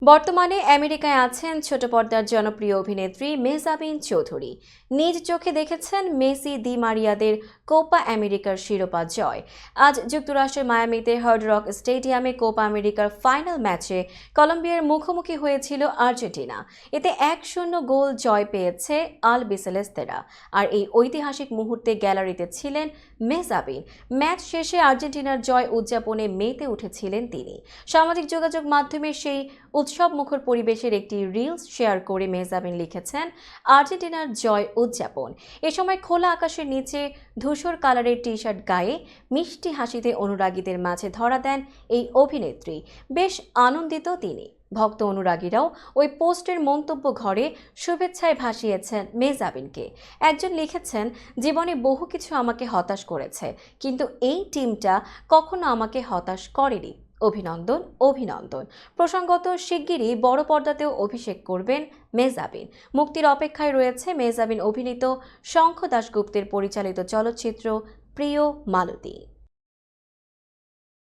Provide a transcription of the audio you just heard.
বর্তমানে আমেরিকায় আছেন ছোট পর্দার জনপ্রিয় অভিনেত্রী মেহজাবিন চৌধুরী। নিজ চোখে দেখেছেন মেসি দি মারিয়াদের কোপা আমেরিকার শিরোপা জয়। আজ যুক্তরাষ্ট্রের মায়ামিতে হার্ড রক স্টেডিয়ামে কোপা আমেরিকার ফাইনাল ম্যাচে কলম্বিয়ার মুখোমুখি হয়েছিল আর্জেন্টিনা। এতে 1-0 গোল জয় পেয়েছে আল বিসেলেস্তেরা। আর এই ঐতিহাসিক মুহূর্তে গ্যালারিতে ছিলেন মেহজাবিন। ম্যাচ শেষে আর্জেন্টিনার জয় উদযাপনে মেতে উঠেছিলেন তিনি। সামাজিক যোগাযোগ মাধ্যমে সেই উৎসব মুখর পরিবেশের একটি রিলস শেয়ার করে মেহজাবিন লিখেছেন, আর্জেন্টিনার জয় উদযাপন। এ সময় খোলা আকাশের নিচে ধূসর কালারের টি শার্ট গায়ে মিষ্টি হাসিতে অনুরাগীদের মাঝে ধরা দেন এই অভিনেত্রী। বেশ আনন্দিত তিনি। ভক্ত অনুরাগীরাও ওই পোস্টের মন্তব্য ঘরে শুভেচ্ছায় ভাসিয়েছেন মেহজাবিনকে। একজন লিখেছেন, জীবনে বহু কিছু আমাকে হতাশ করেছে, কিন্তু এই টিমটা কখনো আমাকে হতাশ করেনি। অভিনন্দন অভিনন্দন। প্রসঙ্গত, শিগগিরই বড় পর্দাতেও অভিষেক করবেন মেহজাবিন। মুক্তির অপেক্ষায় রয়েছে মেহজাবিন অভিনীত শঙ্খ দাশগুপ্তের পরিচালিত চলচ্চিত্র প্রিয় মালতী।